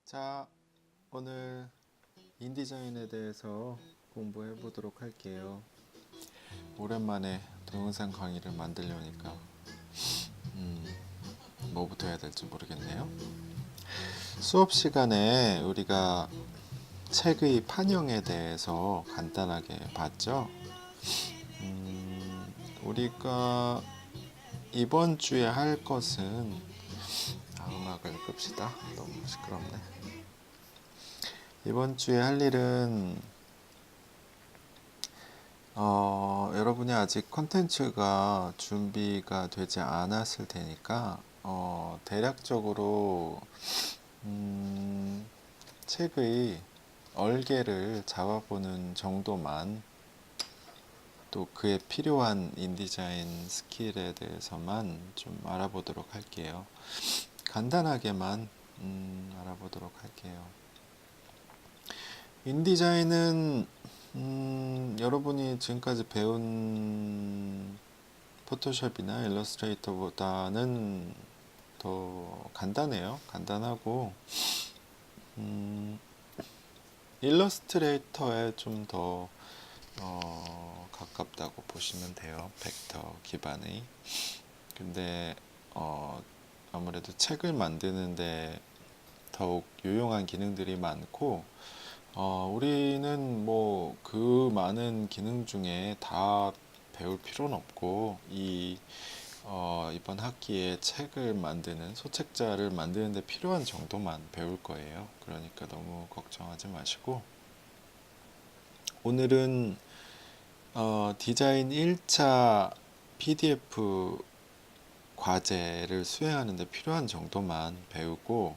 자, 오늘 인디자인에 대해서 공부해 보도록 할게요. 오랜만에 동영상 강의를 만들려니까 뭐부터 해야 될지 모르겠네요. 수업 시간에 우리가 책의 판형에 대해서 간단하게 봤죠. 우리가 이번 주에 할 것은 음악을 끕시다. 너무 시끄럽네. 이번 주에 할 일은 여러분이 아직 컨텐츠가 준비가 되지 않았을 테니까 대략적으로 책의 얼개를 잡아보는 정도만, 또 그에 필요한 인디자인 스킬에 대해서만 좀 알아보도록 할게요. 간단하게만 알아보도록 할게요. 인디자인은 여러분이 지금까지 배운 포토샵이나 일러스트레이터보다는 더 간단해요. 간단하고 일러스트레이터에 좀 더 가깝다고 보시면 돼요. 벡터 기반의. 근데 아무래도 책을 만드는데 더욱 유용한 기능들이 많고, 우리는 뭐 그 많은 기능 중에 다 배울 필요는 없고, 이번 학기에 책을 만드는, 소책자를 만드는 데 필요한 정도만 배울 거예요. 그러니까 너무 걱정하지 마시고, 오늘은 디자인 1차 PDF 과제를 수행하는 데 필요한 정도만 배우고,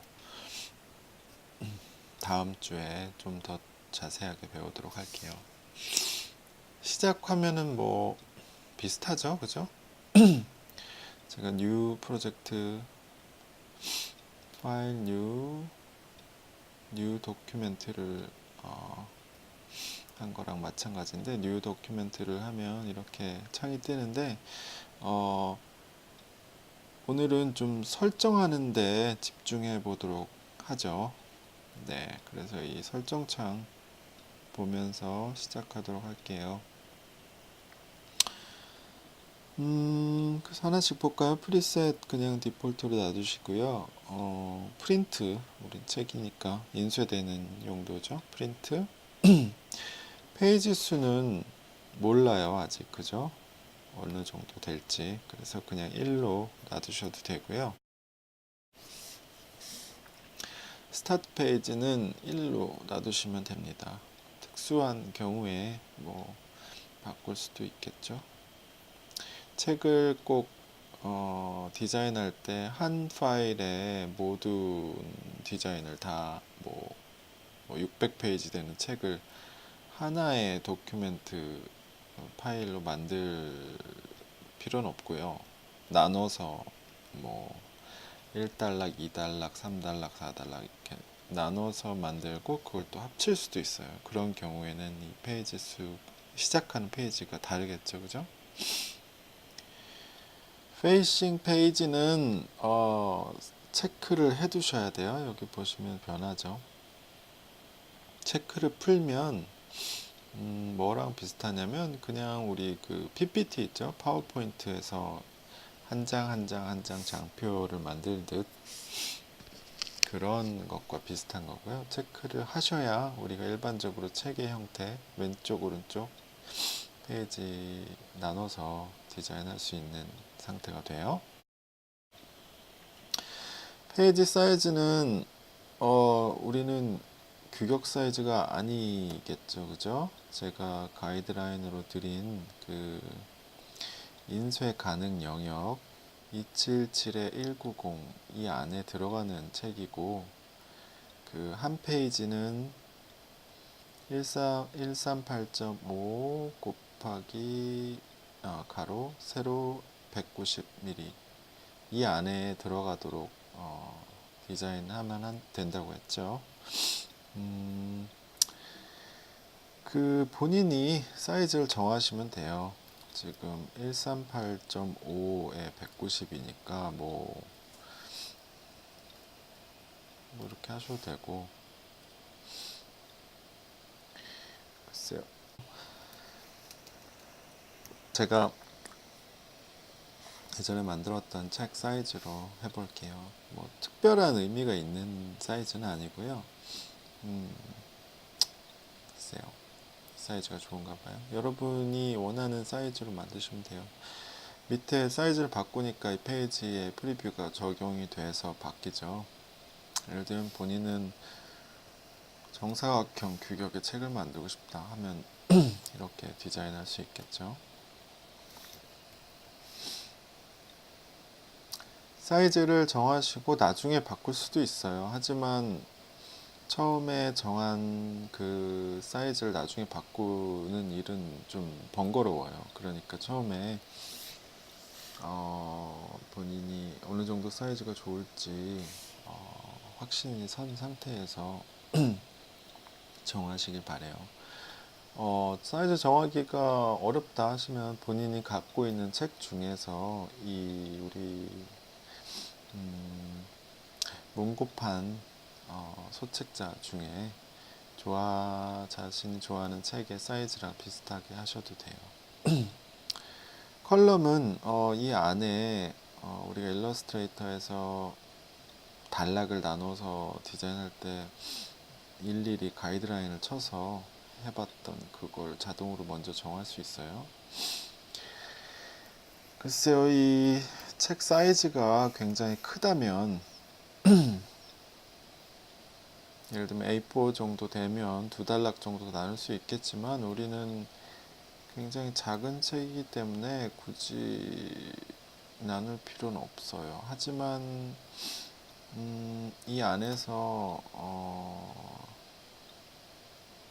다음 주에 좀 더 자세하게 배우도록 할게요. 시작 화면은 뭐 비슷하죠, 그죠? 제가 뉴 프로젝트 파일 뉴 도큐멘트를 한 거랑 마찬가지인데, 뉴 도큐멘트를 하면 이렇게 창이 뜨는데, 오늘은 좀 설정하는데 집중해 보도록 하죠. 네, 그래서 이 설정창 보면서 시작하도록 할게요. 그래서 하나씩 볼까요? 프리셋 그냥 디폴트로 놔두시고요. 프린트, 우리 책이니까 인쇄되는 용도죠. 프린트. 페이지 수는 몰라요, 아직. 그죠? 어느 정도 될지. 그래서 그냥 1로 놔두셔도 되고요. 스타트 페이지는 1로 놔두시면 됩니다. 특수한 경우에 뭐 바꿀 수도 있겠죠. 책을 꼭 디자인할 때 한 파일에 모든 디자인을 다 뭐 600페이지 되는 책을 하나의 도큐멘트 파일로 만들 필요는 없고요. 나눠서 뭐 1단락, 2단락, 3단락, 4단락 이렇게 나눠서 만들고 그걸 또 합칠 수도 있어요. 그런 경우에는 이 페이지 수, 시작하는 페이지가 다르겠죠, 그죠? 페이싱 페이지는 체크를 해 두셔야 돼요. 여기 보시면 변하죠. 체크를 풀면 뭐랑 비슷하냐면, 그냥 우리 그 PPT 있죠? 파워포인트에서 한 장 한 장 한 장 장표를 만들듯 그런 것과 비슷한 거고요. 체크를 하셔야 우리가 일반적으로 책의 형태, 왼쪽 오른쪽 페이지 나눠서 디자인할 수 있는 상태가 돼요. 페이지 사이즈는 우리는 규격 사이즈가 아니겠죠, 그죠? 제가 가이드라인으로 드린 그 인쇄 가능 영역 277-190 이 안에 들어가는 책이고, 그 한 페이지는 138.5 곱하기 가로 세로 190mm 이 안에 들어가도록 디자인하면 된다고 했죠. 그 본인이 사이즈를 정하시면 돼요. 지금 138.5에 190이니까 뭐 뭐 이렇게 하셔도 되고. 글쎄요. 제가 예전에 만들었던 책 사이즈로 해볼게요. 뭐 특별한 의미가 있는 사이즈는 아니고요. 글쎄요. 사이즈가 좋은가 봐요. 여러분이 원하는 사이즈로 만드시면 돼요. 밑에 사이즈를 바꾸니까 이 페이지에 프리뷰가 적용이 돼서 바뀌죠. 예를 들면 본인은 정사각형 규격의 책을 만들고 싶다 하면 이렇게 디자인할 수 있겠죠. 사이즈를 정하시고 나중에 바꿀 수도 있어요. 하지만 처음에 정한 그 사이즈를 나중에 바꾸는 일은 좀 번거로워요. 그러니까 처음에 본인이 어느 정도 사이즈가 좋을지 확신이 선 상태에서 정하시길 바래요. 사이즈 정하기가 어렵다 하시면 본인이 갖고 있는 책 중에서 이 우리 문고판 소책자 중에 자신이 좋아하는 책의 사이즈랑 비슷하게 하셔도 돼요. 컬럼은 이 안에 우리가 일러스트레이터에서 단락을 나눠서 디자인할 때 일일이 가이드라인을 쳐서 해봤던 그걸 자동으로 먼저 정할 수 있어요. 글쎄요, 이 책 사이즈가 굉장히 크다면 예를 들면 A4 정도 되면 두 단락 정도 나눌 수 있겠지만 우리는 굉장히 작은 책이기 때문에 굳이 나눌 필요는 없어요. 하지만 이 안에서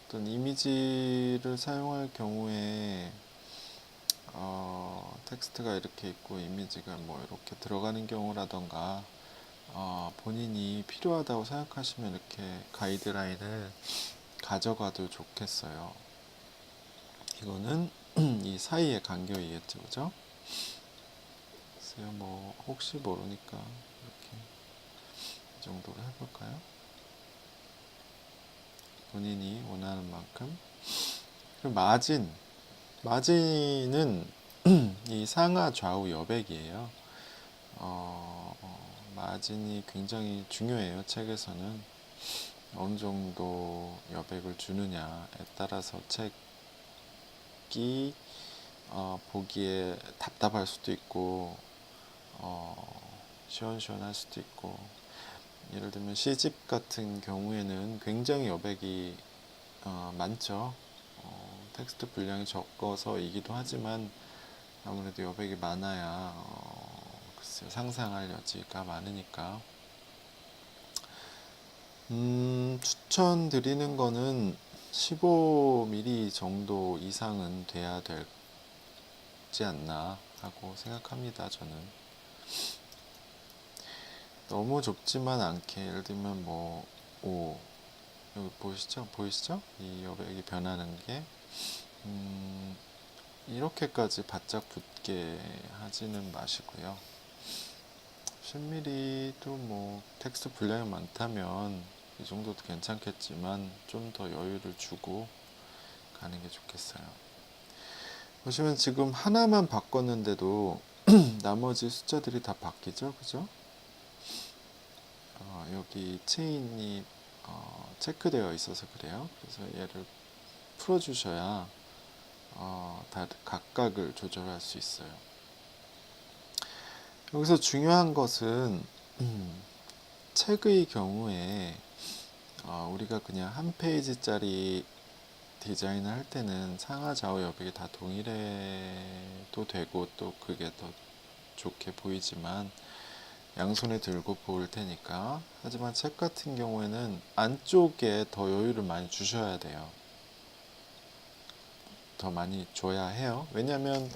어떤 이미지를 사용할 경우에 텍스트가 이렇게 있고 이미지가 뭐 이렇게 들어가는 경우라던가 본인이 필요하다고 생각하시면 이렇게 가이드라인을 가져가도 좋겠어요. 이거는 이 사이의 간격이겠죠, 그죠? 글쎄요, 뭐 혹시 모르니까 이렇게 이 정도로 해볼까요? 본인이 원하는 만큼. 그리고 마진은 이 상하 좌우 여백이에요. 마진이 굉장히 중요해요. 책에서는 어느 정도 여백을 주느냐에 따라서 책이 보기에 답답할 수도 있고 시원시원할 수도 있고, 예를 들면 시집 같은 경우에는 굉장히 여백이 많죠. 텍스트 분량이 적어서이기도 하지만 아무래도 여백이 많아야 글쎄요, 상상할 여지가 많으니까. 추천드리는 거는 15mm 정도 이상은 돼야 되지 않나 하고 생각합니다. 저는 너무 좁지만 않게, 예를 들면 뭐 여기 보이시죠? 이 여백이 변하는 게 이렇게까지 바짝 붙게 하지는 마시고요. 10mm도 뭐 텍스트 분량이 많다면 이 정도도 괜찮겠지만 좀 더 여유를 주고 가는 게 좋겠어요. 보시면 지금 하나만 바꿨는데도 나머지 숫자들이 다 바뀌죠, 그죠? 여기 체인이 체크되어 있어서 그래요. 그래서 얘를 풀어주셔야 각각을 조절할 수 있어요. 여기서 중요한 것은 책의 경우에 우리가 그냥 한 페이지짜리 디자인을 할 때는 상하 좌우 여백이 다 동일해도 되고 또 그게 더 좋게 보이지만 양손에 들고 볼 테니까. 하지만 책 같은 경우에는 안쪽에 더 여유를 많이 주셔야 돼요. 더 많이 줘야 해요. 왜냐하면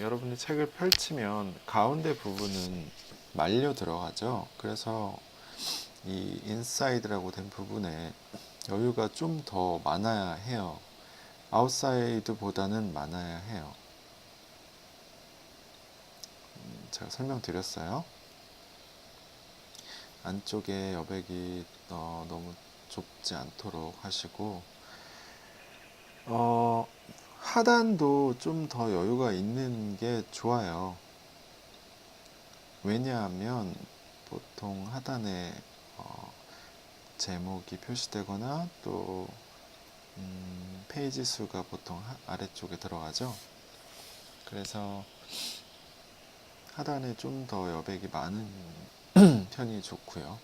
여러분이 책을 펼치면 가운데 부분은 말려 들어가죠. 그래서 이 인사이드라고 된 부분에 여유가 좀 더 많아야 해요. 아웃사이드보다는 많아야 해요. 제가 설명드렸어요. 안쪽에 여백이 너무 좁지 않도록 하시고, 하단도 좀 더 여유가 있는 게 좋아요. 왜냐하면 보통 하단에 제목이 표시되거나 또 페이지 수가 보통 아래쪽에 들어가죠. 그래서 하단에 좀 더 여백이 많은 편이 좋고요.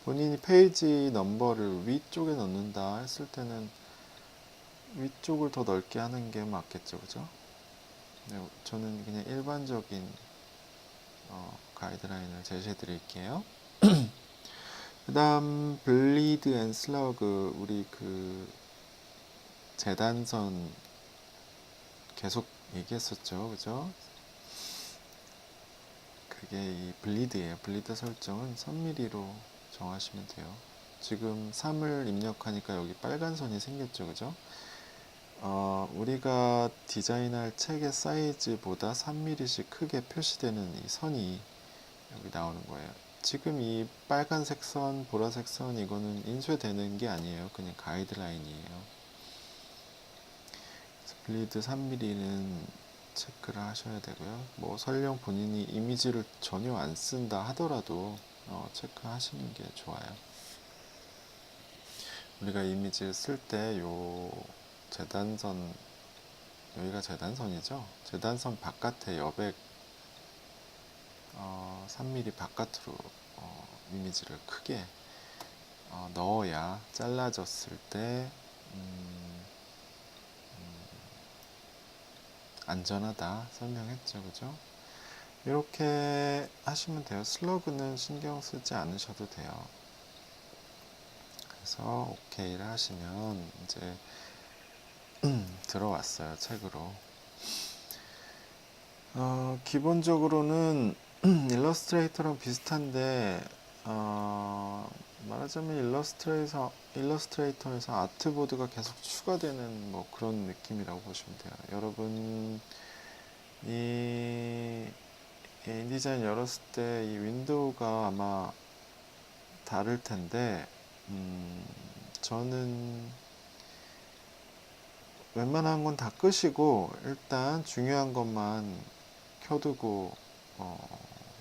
본인이 페이지 넘버를 위쪽에 넣는다 했을 때는 위쪽을 더 넓게 하는 게 맞겠죠, 그죠? 네, 저는 그냥 일반적인 가이드라인을 제시해 드릴게요. 그 다음 블리드 앤 슬러그, 우리 그 재단선 계속 얘기했었죠, 그죠? 그게 이 블리드예요. 블리드 설정은 3mm로 정하시면 돼요. 지금 3을 입력하니까 여기 빨간 선이 생겼죠, 그죠? 우리가 디자인할 책의 사이즈보다 3mm씩 크게 표시되는 이 선이 여기 나오는 거예요. 지금 이 빨간색 선, 보라색 선, 이거는 인쇄되는 게 아니에요. 그냥 가이드라인이에요. 블리드 3mm는 체크를 하셔야 되고요. 뭐 설령 본인이 이미지를 전혀 안 쓴다 하더라도 체크하시는 게 좋아요. 우리가 이미지를 쓸 때 요 재단선, 여기가 재단선이죠. 재단선 바깥에 여백 3mm 바깥으로 이미지를 크게 넣어야 잘라졌을 때 안전하다 설명했죠, 그죠? 이렇게 하시면 돼요. 슬러그는 신경 쓰지 않으셔도 돼요. 그래서 OK를 하시면 이제 들어왔어요, 책으로. 기본적으로는 일러스트레이터랑 비슷한데 말하자면 일러스트레이터에서 아트보드가 계속 추가되는 뭐 그런 느낌이라고 보시면 돼요. 여러분 이 인디자인 열었을 때 이 윈도우가 아마 다를 텐데 저는 웬만한 건 다 끄시고 일단 중요한 것만 켜두고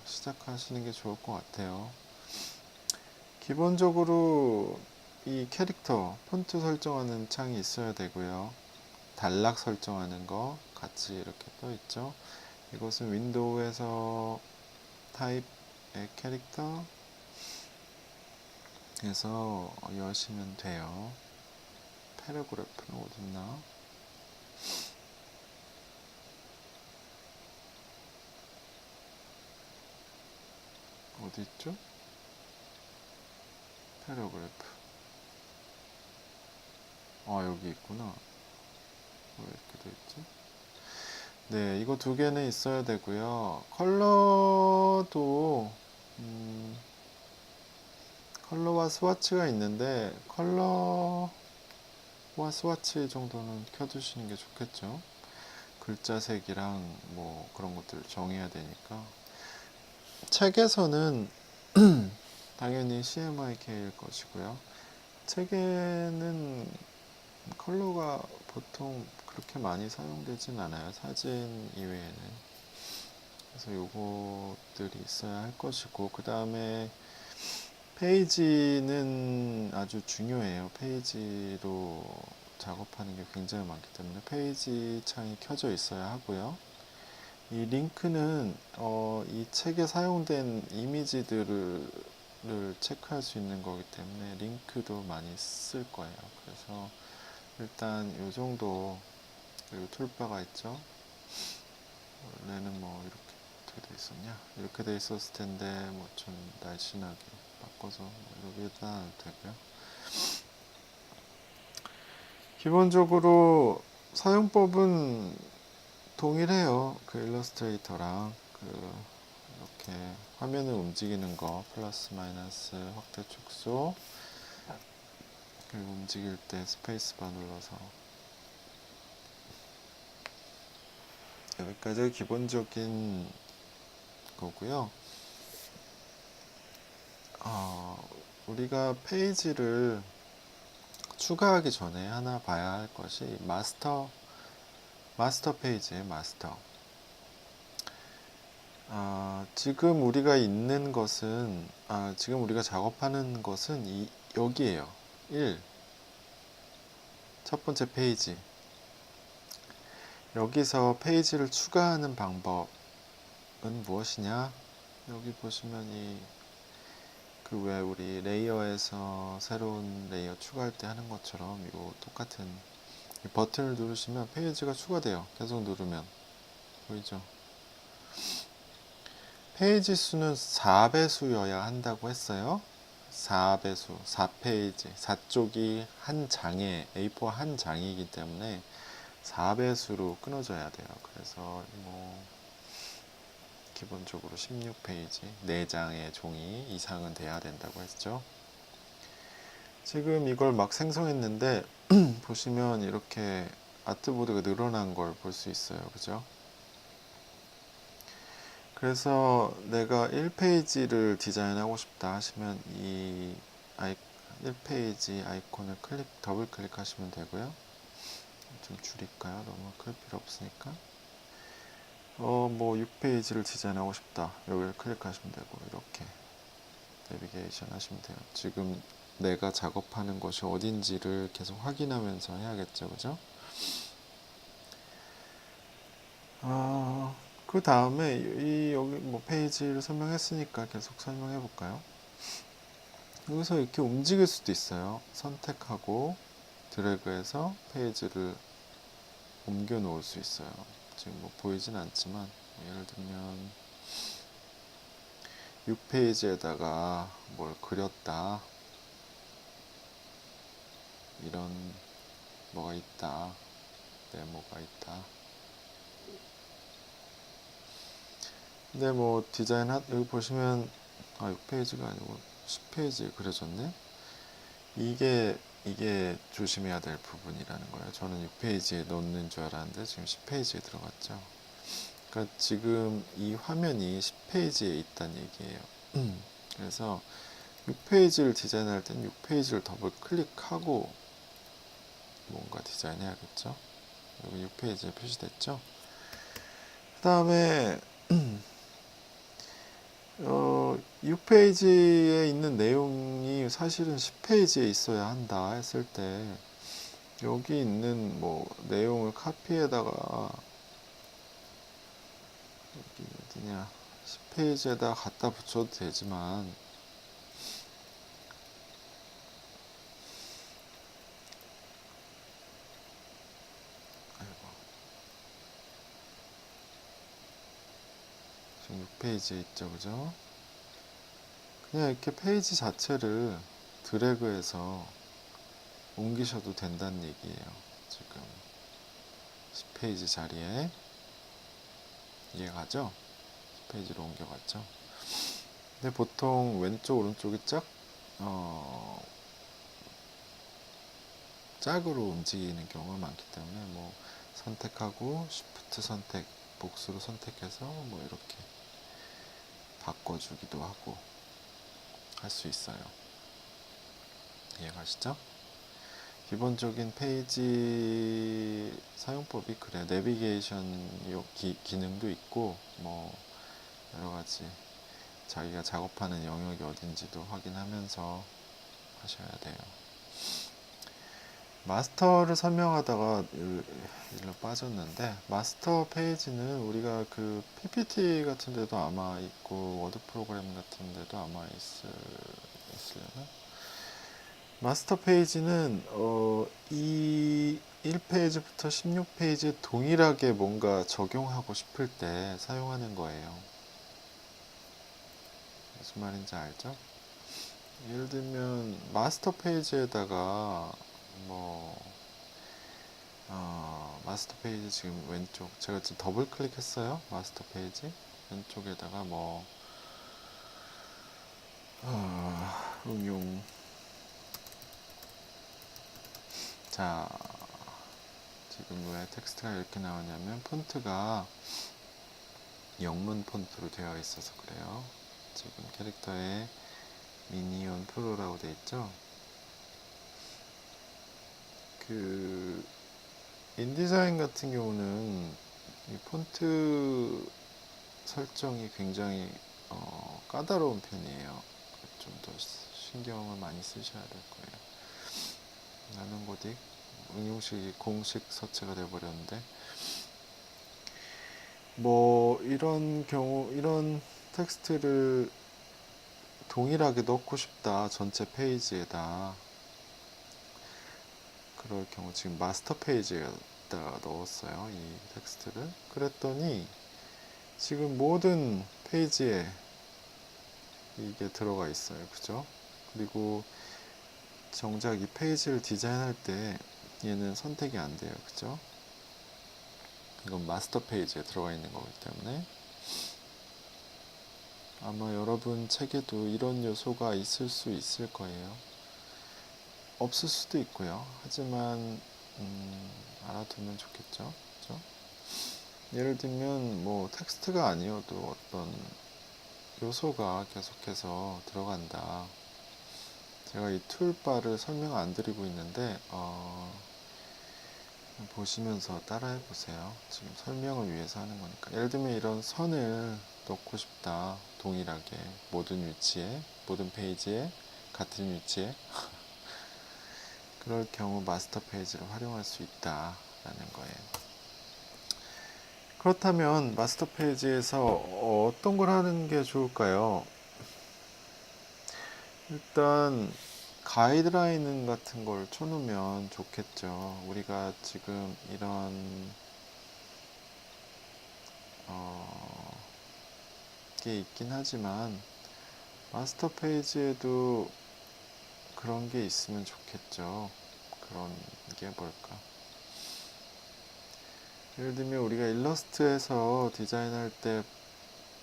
시작하시는 게 좋을 것 같아요. 기본적으로 이 캐릭터 폰트 설정하는 창이 있어야 되고요. 단락 설정하는 거 같이 이렇게 떠 있죠. 이것은 윈도우에서 타입의 캐릭터 에서 여시면 돼요. 패러그래프는 어딨나? 어디 있죠? 패러그래프. 여기 있구나. 왜 이렇게 돼 있지? 네, 이거 두 개는 있어야 되고요. 컬러도 컬러와 스와치가 있는데 컬러와 스와치 정도는 켜두시는 게 좋겠죠. 글자색이랑 뭐 그런 것들 정해야 되니까. 책에서는 당연히 CMYK일 것이고요. 책에는 컬러가 보통 그렇게 많이 사용되진 않아요. 사진 이외에는. 그래서 요것들이 있어야 할 것이고, 그 다음에 페이지는 아주 중요해요. 페이지로 작업하는 게 굉장히 많기 때문에 페이지 창이 켜져 있어야 하고요. 이 링크는 이 책에 사용된 이미지들을 체크할 수 있는 거기 때문에 링크도 많이 쓸 거예요. 그래서 일단 이 정도. 그리고 툴바가 있죠. 원래는 뭐 이렇게 어떻게 돼 있었냐, 이렇게 돼 있었을 텐데 뭐 좀 날씬하게 바꿔서 여기에다 놔도 되고요. 기본적으로 사용법은 동일해요. 그 일러스트레이터랑 이렇게 화면을 움직이는 거, 플러스 마이너스 확대 축소, 그리고 움직일 때 스페이스바 눌러서, 여기까지 기본적인 거고요. 우리가 페이지를 추가하기 전에 하나 봐야 할 것이 마스터 페이지의 마스터. 지금 우리가 있는 것은, 지금 우리가 작업하는 것은 여기에요. 1. 첫 번째 페이지. 여기서 페이지를 추가하는 방법은 무엇이냐? 여기 보시면 그 왜 우리 레이어에서 새로운 레이어 추가할 때 하는 것처럼 이 똑같은 이 버튼을 누르시면 페이지가 추가돼요. 계속 누르면. 보이죠? 페이지 수는 4배수여야 한다고 했어요. 4배수, 4페이지, 4쪽이 한 장에, A4 한 장이기 때문에 4배수로 끊어져야 돼요. 그래서 기본적으로 16페이지, 4장의 종이 이상은 돼야 된다고 했죠. 지금 이걸 막 생성했는데 보시면 이렇게 아트보드가 늘어난 걸 볼 수 있어요. 그죠? 그래서 내가 1페이지를 디자인하고 싶다 하시면 이 1페이지 아이콘을 더블 클릭하시면 되고요. 좀 줄일까요? 너무 클 필요 없으니까. 6페이지를 디자인하고 싶다. 여기를 클릭하시면 되고, 이렇게 내비게이션 하시면 돼요. 지금 내가 작업하는 것이 어딘지를 계속 확인하면서 해야겠죠. 그죠? 그 다음에 여기 페이지를 설명했으니까 계속 설명해 볼까요? 여기서 이렇게 움직일 수도 있어요. 선택하고 드래그해서 페이지를 옮겨 놓을 수 있어요. 지금 보이진 않지만 예를 들면 6페이지에다가 뭘 그렸다, 이런 뭐가 있다, 네모가 있다. 근데 여기 보시면 6페이지가 아니고 10페이지에 그려졌네. 이게 조심해야 될 부분이라는 거예요. 저는 6페이지에 넣는 줄 알았는데 지금 10페이지에 들어갔죠. 그러니까 지금 이 화면이 10페이지에 있다는 얘기예요. 그래서 6페이지를 디자인할 때는 6페이지를 더블 클릭하고 뭔가 디자인해야겠죠. 여기 6페이지에 표시됐죠. 그 다음에 6페이지에 있는 내용이 사실은 10페이지에 있어야 한다 했을 때 여기 있는 내용을 카피에다가 여기 어디냐 10페이지에다 갖다 붙여도 되지만 지금 6페이지에 있죠. 그죠? 그냥 이렇게 페이지 자체를 드래그해서 옮기셔도 된다는 얘기예요. 지금 10페이지 자리에 이해가죠? 10페이지로 옮겨갔죠. 근데 보통 왼쪽 오른쪽이 짝으로 움직이는 경우가 많기 때문에 선택하고 Shift 선택, 복수로 선택해서 이렇게 바꿔주기도 하고 할 수 있어요. 이해가시죠? 기본적인 페이지 사용법이 그래. 내비게이션 기능도 있고 여러 가지 자기가 작업하는 영역이 어딘지도 확인하면서 하셔야 돼요. 마스터를 설명하다가 일로 빠졌는데 마스터 페이지는 우리가 그 PPT 같은 데도 아마 있고 워드 프로그램 같은 데도 아마 있으려나? 마스터 페이지는 이 1페이지부터 16페이지에 동일하게 뭔가 적용하고 싶을 때 사용하는 거예요. 무슨 말인지 알죠? 예를 들면 마스터 페이지에다가 마스터 페이지 지금 왼쪽 제가 지금 더블 클릭했어요. 마스터 페이지 왼쪽에다가 응용 자 지금 왜 텍스트가 이렇게 나오냐면 폰트가 영문 폰트로 되어 있어서 그래요. 지금 캐릭터에 미니온 프로라고 돼 있죠. 그 인디자인 같은 경우는 이 폰트 설정이 굉장히 까다로운 편이에요. 좀 더 신경을 많이 쓰셔야 될 거예요. 나는 고딕 응용식이 공식 서체가 돼버렸는데, 뭐 이런 경우, 이런 텍스트를 동일하게 넣고 싶다 전체 페이지에다, 그럴 경우 지금 마스터 페이지에다가 넣었어요, 이 텍스트를. 그랬더니 지금 모든 페이지에 이게 들어가 있어요. 그죠? 그리고 정작 이 페이지를 디자인할 때 얘는 선택이 안 돼요. 그죠? 이건 마스터 페이지에 들어가 있는 거기 때문에 아마 여러분 책에도 이런 요소가 있을 수 있을 거예요. 없을 수도 있고요. 하지만 알아두면 좋겠죠. 그죠? 예를 들면 뭐 텍스트가 아니어도 어떤 요소가 계속해서 들어간다. 제가 이 툴바를 설명 안 드리고 있는데 보시면서 따라해 보세요. 지금 설명을 위해서 하는 거니까. 예를 들면 이런 선을 넣고 싶다. 동일하게 모든 위치에, 모든 페이지에 같은 위치에. 그럴 경우 마스터 페이지를 활용할 수 있다라는 거예요. 그렇다면 마스터 페이지에서 어떤 걸 하는 게 좋을까요? 일단 가이드라인 같은 걸 쳐놓으면 좋겠죠. 우리가 지금 이런 게 있긴 하지만 마스터 페이지에도 그런 게 있으면 좋겠죠. 그런 게 뭘까? 예를 들면 우리가 일러스트에서 디자인할 때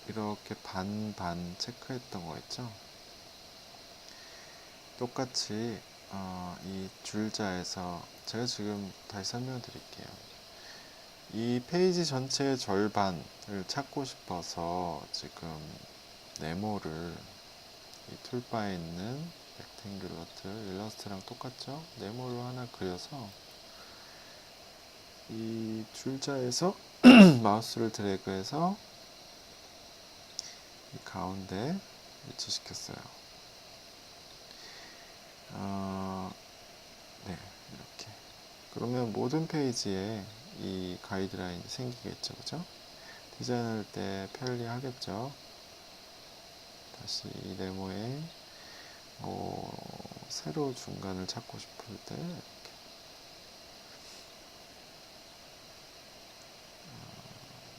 이렇게 반반 체크했던 거 있죠. 똑같이 이 줄자에서 제가 지금 다시 설명 드릴게요. 이 페이지 전체의 절반을 찾고 싶어서 지금 네모를 이 툴바에 있는 렉탱귤러 틀 일러스트랑 똑같죠? 네모를 하나 그려서 이 줄자에서 마우스를 드래그해서 이 가운데 위치시켰어요. 네, 이렇게. 그러면 모든 페이지에 이 가이드라인이 생기겠죠, 그죠? 디자인할 때 편리하겠죠. 다시 이 네모에 세로 중간을 찾고 싶을 때 이렇게.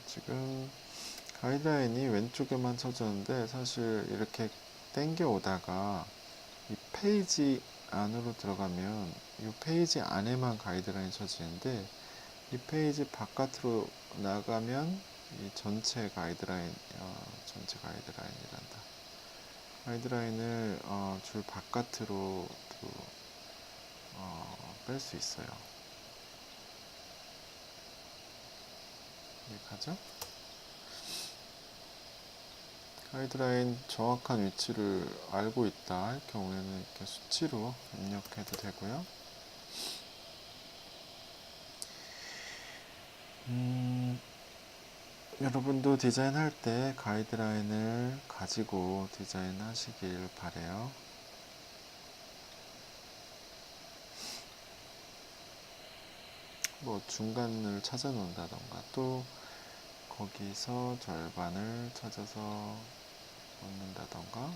지금 가이드라인이 왼쪽에만 쳐졌는데 사실 이렇게 당겨 오다가 이 페이지 안으로 들어가면 이 페이지 안에만 가이드라인이 쳐지는데 이 페이지 바깥으로 나가면 이 전체 가이드라인, 전체 가이드라인이란다. 가이드라인을 줄 바깥으로 뺄 수 있어요. 이해가죠? 가이드라인 정확한 위치를 알고 있다 할 경우에는 이렇게 수치로 입력해도 되고요. 여러분도 디자인할 때 가이드라인을 가지고 디자인하시길 바래요. 뭐 중간을 찾아 놓는다던가 또 거기서 절반을 찾아서 넣는다던가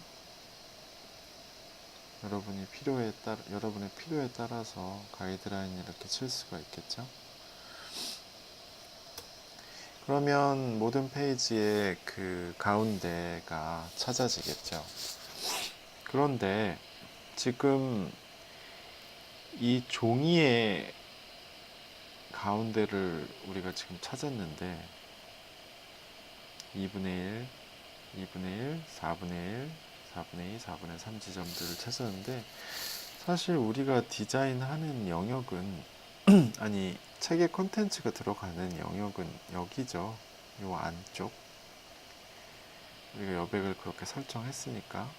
여러분의 필요에 따라서 가이드라인을 이렇게 칠 수가 있겠죠. 그러면 모든 페이지의 그 가운데가 찾아지겠죠. 그런데 지금 이 종이의 가운데를 우리가 지금 찾았는데 2분의 1, 2분의 1, 4분의 1, 4분의 2, 4분의 3 지점들을 찾았는데 사실 우리가 디자인하는 영역은 아니 책의 콘텐츠가 들어가는 영역은 여기죠. 요 안쪽. 우리가 여백을 그렇게 설정했으니까.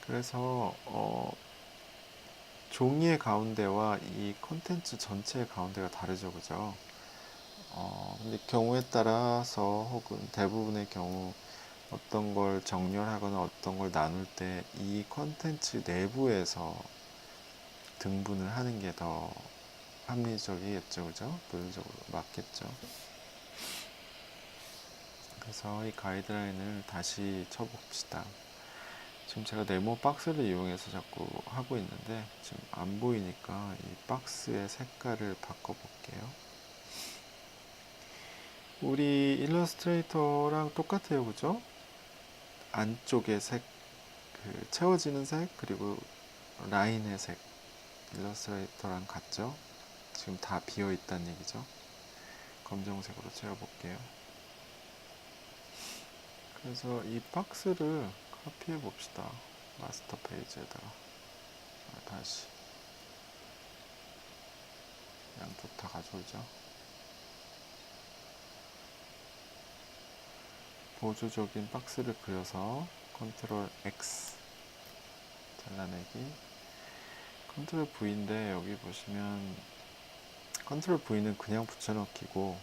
그래서 종이의 가운데와 이 콘텐츠 전체의 가운데가 다르죠, 그죠? 근데 경우에 따라서 혹은 대부분의 경우 어떤 걸 정렬하거나 어떤 걸 나눌 때 이 콘텐츠 내부에서 등분을 하는 게 더 합리적이겠죠, 그죠? 논리적으로 맞겠죠. 그래서 이 가이드라인을 다시 쳐봅시다. 지금 제가 네모 박스를 이용해서 자꾸 하고 있는데 지금 안 보이니까 이 박스의 색깔을 바꿔볼게요. 우리 일러스트레이터랑 똑같아요, 그죠? 안쪽의 색, 채워지는 색, 그리고 라인의 색, 일러스트레이터랑 같죠? 지금 다 비어 있다는 얘기죠. 검정색으로 채워볼게요. 그래서 이 박스를 카피해 봅시다. 마스터 페이지에다가 다시 양쪽 다 가져오죠. 보조적인 박스를 그려서 컨트롤 X 잘라내기, 컨트롤 V인데 여기 보시면 컨트롤 V는 그냥 붙여넣기고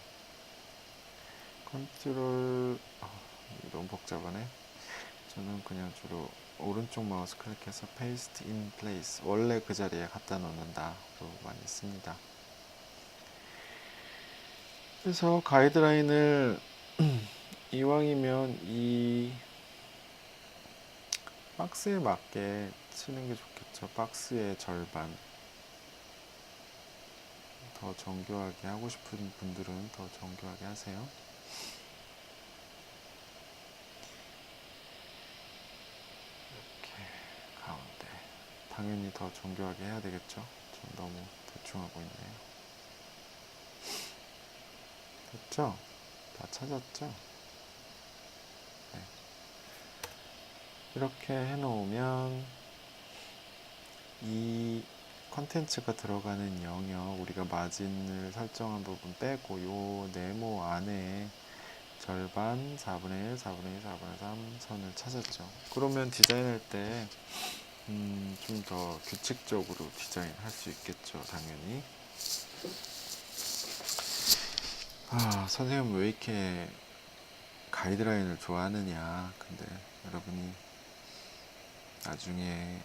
컨트롤 너무 복잡하네. 저는 그냥 주로 오른쪽 마우스 클릭해서 Paste in Place, 원래 그 자리에 갖다 놓는다로 많이 씁니다. 그래서 가이드라인을 이왕이면 이 박스에 맞게 치는 게 좋겠죠. 박스의 절반. 더 정교하게 하고 싶은 분들은 더 정교하게 하세요. 이렇게 가운데. 당연히 더 정교하게 해야 되겠죠. 좀 너무 대충 하고 있네요. 됐죠? 다 찾았죠? 네. 이렇게 해놓으면 이 컨텐츠가 들어가는 영역, 우리가 마진을 설정한 부분 빼고 요 네모 안에 절반, 4분의 1, 4분의 2, 4분의 3 선을 찾았죠. 그러면 디자인할 때 좀 더 규칙적으로 디자인할 수 있겠죠, 당연히. 선생님 왜 이렇게 가이드라인을 좋아하느냐. 근데 여러분이 나중에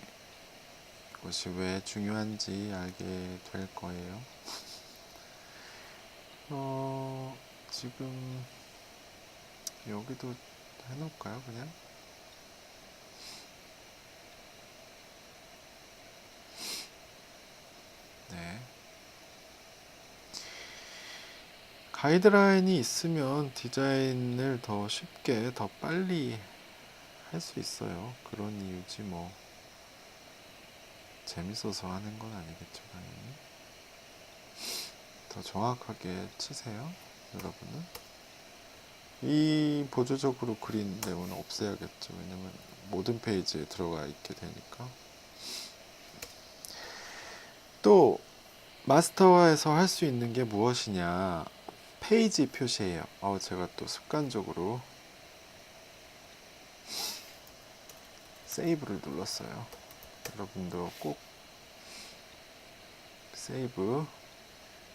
이것이 왜 중요한지 알게 될 거예요. 지금 여기도 해놓을까요, 그냥? 네. 가이드라인이 있으면 디자인을 더 쉽게, 더 빨리 할 수 있어요. 그런 이유지 뭐. 재밌어서 하는 건 아니겠죠, 당연히. 더 정확하게 치세요, 여러분은. 이 보조적으로 그린 내용은 없애야겠죠. 왜냐면 모든 페이지에 들어가 있게 되니까. 또 마스터화에서 할 수 있는 게 무엇이냐. 페이지 표시예요. 제가 또 습관적으로 세이브를 눌렀어요. 여러분도 꼭 세이브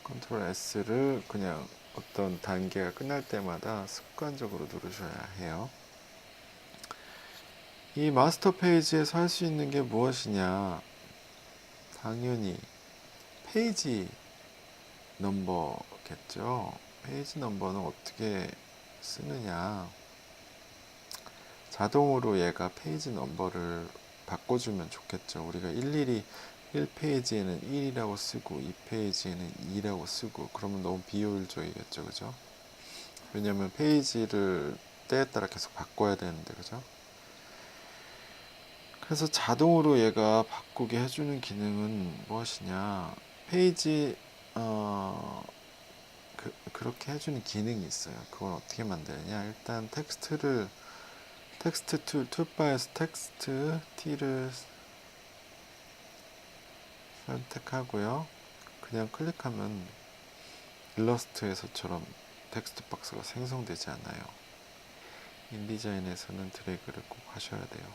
컨트롤 S를 그냥 어떤 단계가 끝날 때마다 습관적으로 누르셔야 해요. 이 마스터 페이지에서 할 수 있는 게 무엇이냐. 당연히 페이지 넘버겠죠. 페이지 넘버는 어떻게 쓰느냐. 자동으로 얘가 페이지 넘버를 바꿔주면 좋겠죠. 우리가 일일이 1페이지에는 1이라고 쓰고 2페이지에는 2라고 쓰고 그러면 너무 비효율적이겠죠. 그죠? 왜냐면 페이지를 때에 따라 계속 바꿔야 되는데, 그죠? 그래서 자동으로 얘가 바꾸게 해주는 기능은 무엇이냐. 페이지 그렇게 해주는 기능이 있어요. 그걸 어떻게 만드느냐. 일단 텍스트 툴바에서 텍스트 T를 선택하고요. 그냥 클릭하면 일러스트에서처럼 텍스트 박스가 생성되지 않아요. 인디자인에서는 드래그를 꼭 하셔야 돼요.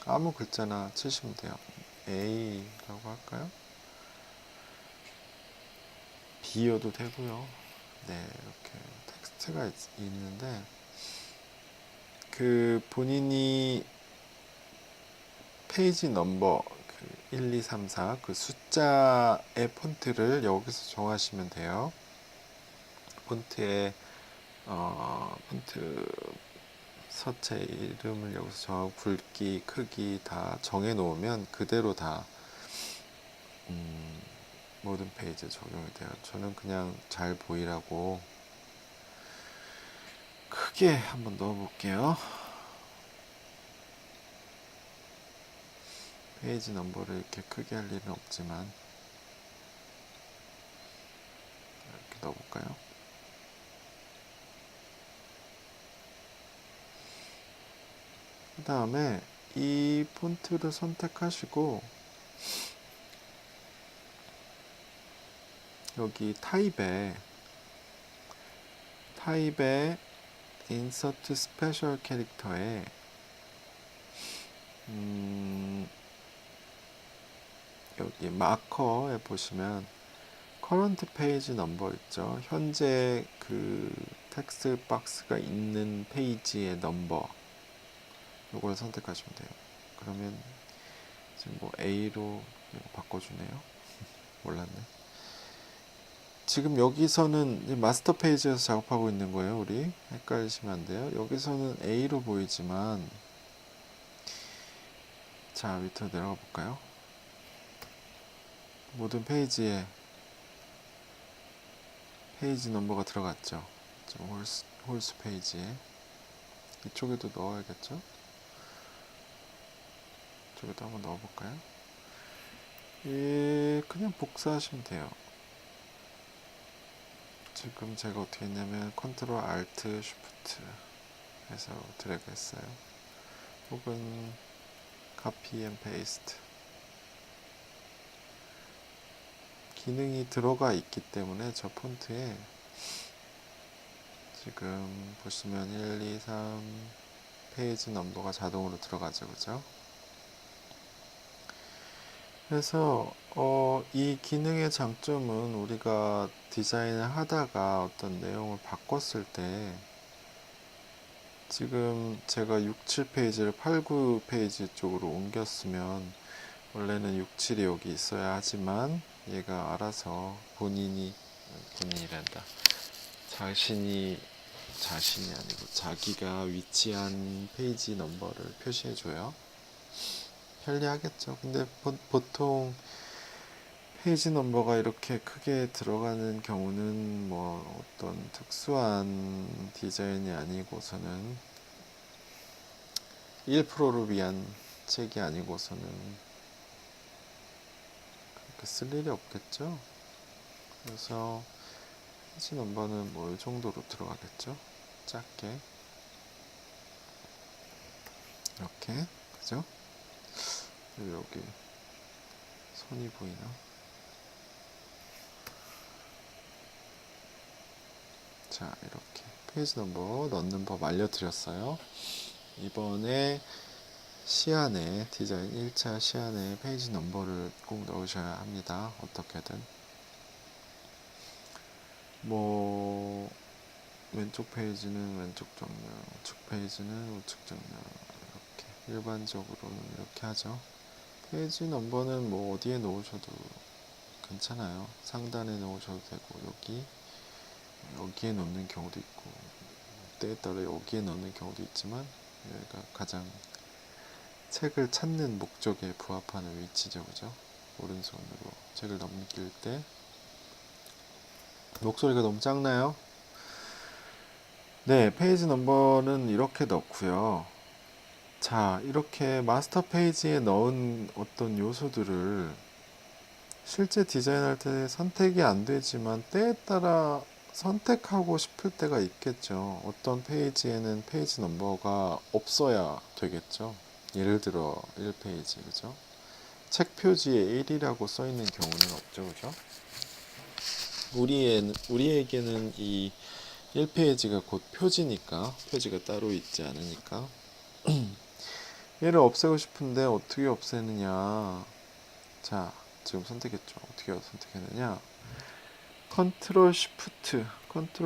아무 글자나 치시면 돼요. A라고 할까요? B여도 되고요. 네, 이렇게 텍스트가 있는데 그 본인이 페이지 넘버 그 1, 2, 3, 4 그 숫자의 폰트를 여기서 정하시면 돼요. 폰트에 폰트 서체 이름을 여기서 정하고 굵기, 크기 다 정해 놓으면 그대로 다 모든 페이지에 적용이 돼요. 저는 그냥 잘 보이라고 크게 한번 넣어 볼게요. 페이지 넘버를 이렇게 크게 할 일은 없지만 이렇게 넣어 볼까요? 그 다음에 이 폰트를 선택하시고 여기 타입에 인서트 스페셜 캐릭터에 여기 마커에 보시면 커런트 페이지 넘버 있죠. 현재 그 텍스트 박스가 있는 페이지의 넘버 이걸 선택하시면 돼요. 그러면 지금 뭐 A로 바꿔주네요. 몰랐네. 지금 여기서는 마스터 페이지에서 작업하고 있는 거예요. 우리 헷갈리시면 안 돼요. 여기서는 A로 보이지만 자, 밑으로 내려가 볼까요? 모든 페이지에 페이지 넘버가 들어갔죠. 홀스 페이지에 이쪽에도 넣어야겠죠. 이쪽에도 한번 넣어볼까요? 예, 그냥 복사하시면 돼요. 지금 제가 어떻게 했냐면 컨트롤 알트 쉬프트 해서 드래그 했어요. 혹은 카피 앤 페이스트 기능이 들어가 있기 때문에 저 폰트에 지금 보시면 1, 2, 3 페이지 넘버가 자동으로 들어가죠. 그죠? 그래서 이 기능의 장점은 우리가 디자인을 하다가 어떤 내용을 바꿨을 때 지금 제가 6, 7페이지를 8, 9페이지 쪽으로 옮겼으면 원래는 6, 7이 여기 있어야 하지만 얘가 알아서 본인이란다. 자신이 아니고 자기가 위치한 페이지 넘버를 표시해줘요. 편리하겠죠. 근데 보통 페이지 넘버가 이렇게 크게 들어가는 경우는 뭐 어떤 특수한 디자인이 아니고서는 1%를 위한 책이 아니고서는 그렇게 쓸 일이 없겠죠. 그래서 페이지 넘버는 뭐 이 정도로 들어가겠죠. 작게 이렇게 그죠? 여기 손이 보이나? 자, 이렇게 페이지 넘버 넣는 법 알려드렸어요. 이번에 시안에 디자인 1차 시안에 페이지 넘버를 꼭 넣으셔야 합니다. 어떻게든 뭐 왼쪽 페이지는 왼쪽 정렬, 우측 페이지는 우측 정렬 이렇게 일반적으로는 이렇게 하죠. 페이지 넘버는 뭐 어디에 놓으셔도 괜찮아요. 상단에 놓으셔도 되고 여기에 놓는 경우도 있고 때에 따라 여기에 넣는 경우도 있지만 여기가 가장 책을 찾는 목적에 부합하는 위치죠. 그죠? 오른손으로 책을 넘길 때 목소리가 너무 작나요? 네, 페이지 넘버는 이렇게 넣고요. 자, 이렇게 마스터 페이지에 넣은 어떤 요소들을 실제 디자인할 때 선택이 안 되지만 때에 따라 선택하고 싶을 때가 있겠죠. 어떤 페이지에는 페이지 넘버가 없어야 되겠죠. 예를 들어 1페이지, 그죠? 책 표지에 1이라고 써 있는 경우는 없죠, 그죠? 우리에게는 이 1페이지가 곧 표지니까, 표지가 따로 있지 않으니까. 얘를 없애고 싶은데 어떻게 없애느냐. 자, 지금 선택했죠. 어떻게 선택했느냐. 컨트롤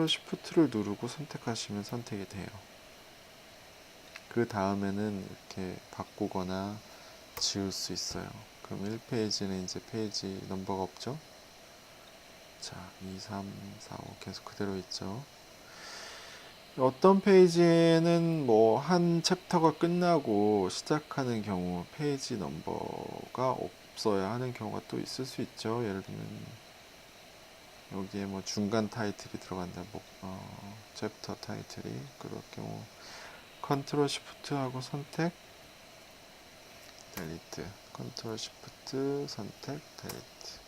쉬프트를 누르고 선택하시면 선택이 돼요. 그 다음에는 이렇게 바꾸거나 지울 수 있어요. 그럼 1페이지는 이제 페이지 넘버가 없죠. 자, 2, 3, 4, 5 계속 그대로 있죠. 어떤 페이지에는 뭐 한 챕터가 끝나고 시작하는 경우 페이지 넘버가 없어야 하는 경우가 또 있을 수 있죠. 예를 들면 여기에 뭐 중간 타이틀이 들어간다. 뭐 챕터 타이틀이 그럴 경우 컨트롤 시프트 하고 선택 델리트, 컨트롤 시프트 선택 델리트.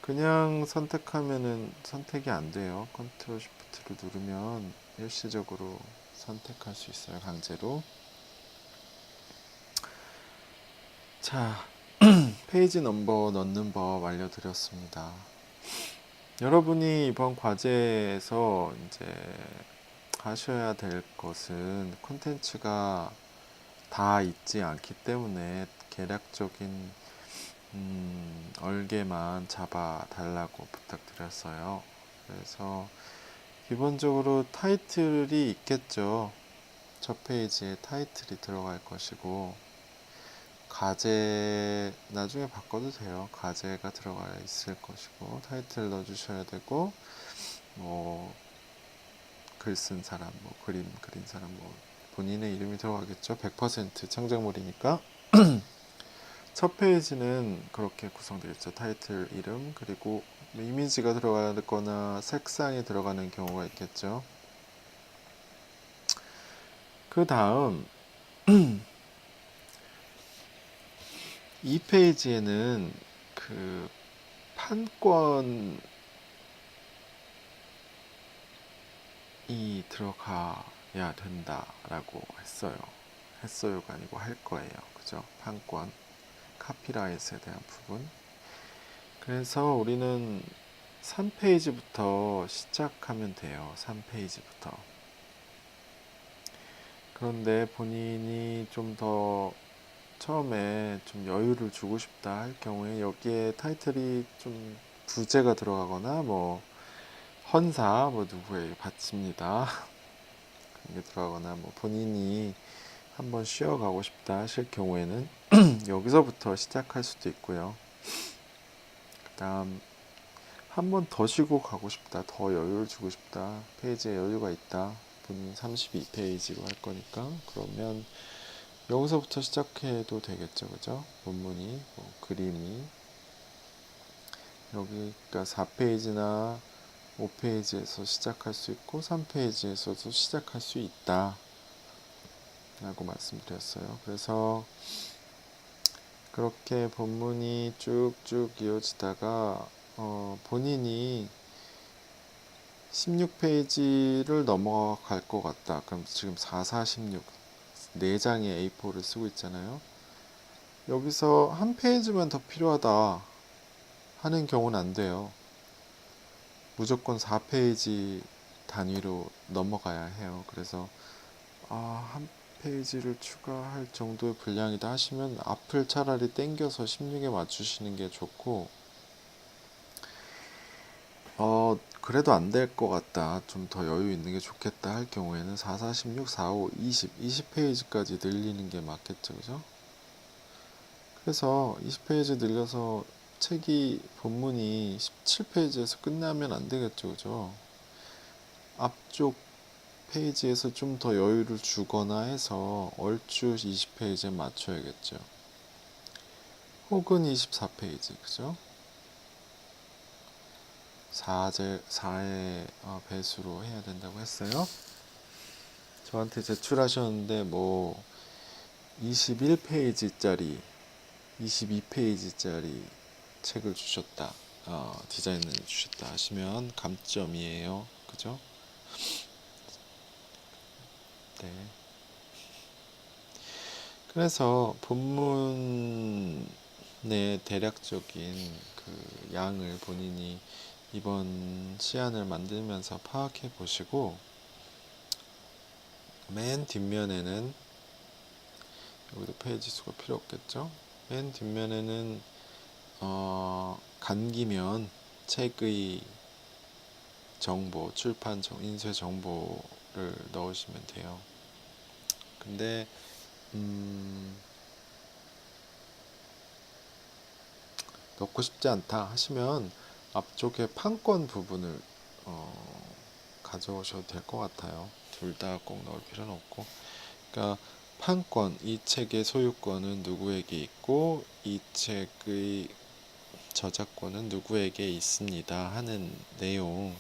그냥 선택하면은 선택이 안 돼요. 컨트롤 시프트를 누르면 일시적으로 선택할 수 있어요. 강제로. 자, 페이지 넘버 넣는 법 알려드렸습니다. 여러분이 이번 과제에서 이제 하셔야 될 것은 콘텐츠가 다 있지 않기 때문에 개략적인 얼개만 잡아 달라고 부탁드렸어요. 그래서 기본적으로 타이틀이 있겠죠. 첫 페이지에 타이틀이 들어갈 것이고 가제 나중에 바꿔도 돼요. 가제가 들어가 있을 것이고 타이틀 넣어주셔야 되고 뭐 글 쓴 사람, 뭐 그림 그린 사람, 뭐 본인의 이름이 들어가겠죠. 100% 창작물이니까. 첫 페이지는 그렇게 구성되겠죠. 타이틀 이름 그리고 이미지가 들어가거나 색상이 들어가는 경우가 있겠죠. 그 다음 2페이지에는 그 판권이 들어가야 된다라고 했어요. 했어요가 아니고 할 거예요. 그죠? 판권, 카피라이트에 대한 부분. 그래서 우리는 3페이지부터 시작하면 돼요. 3페이지부터. 그런데 본인이 좀 더 처음에 좀 여유를 주고 싶다 할 경우에 여기에 타이틀이 좀 부제가 들어가거나 뭐 헌사 뭐 누구에게 바칩니다 그런 게 들어가거나 뭐 본인이 한번 쉬어가고 싶다 하실 경우에는 여기서부터 시작할 수도 있고요. 그 다음 한 번 더 쉬고 가고 싶다, 더 여유를 주고 싶다, 페이지에 여유가 있다, 본인 32페이지로 할 거니까 그러면 여기서부터 시작해도 되겠죠. 그죠? 본문이, 뭐 그림이. 여기가 4페이지나 5페이지에서 시작할 수 있고 3페이지에서도 시작할 수 있다 라고 말씀드렸어요. 그래서 그렇게 본문이 쭉쭉 이어지다가 본인이 16페이지를 넘어갈 것 같다. 그럼 지금 4416 4장의 A4를 쓰고 있잖아요. 여기서 한 페이지만 더 필요하다 하는 경우는 안 돼요. 무조건 4페이지 단위로 넘어가야 해요. 그래서 한 페이지를 추가할 정도의 분량이다 하시면 앞을 차라리 땡겨서 16에 맞추시는 게 좋고 그래도 안 될 것 같다, 좀 더 여유 있는 게 좋겠다 할 경우에는 4, 4, 16, 4, 5, 20페이지까지 늘리는 게 맞겠죠. 그죠? 그래서 20페이지 늘려서 책이 본문이 17페이지에서 끝나면 안 되겠죠. 그죠? 앞쪽 페이지에서 좀 더 여유를 주거나 해서 얼추 20페이지에 맞춰야겠죠. 혹은 24페이지, 그죠? 4의 배수로 해야 된다고 했어요. 저한테 제출하셨는데 뭐 21페이지짜리, 22페이지짜리 책을 주셨다, 디자인을 주셨다 하시면 감점이에요. 그죠? 네. 그래서 본문의 대략적인 그 양을 본인이 이번 시안을 만들면서 파악해 보시고 맨 뒷면에는 여기도 페이지 수가 필요 없겠죠. 맨 뒷면에는 간기면 책의 정보, 출판 인쇄 정보를 넣으시면 돼요. 근데 넣고 싶지 않다 하시면 앞쪽에 판권 부분을 가져오셔도 될 것 같아요. 둘 다 꼭 넣을 필요는 없고, 그러니까 판권, 이 책의 소유권은 누구에게 있고 이 책의 저작권은 누구에게 있습니다 하는 내용,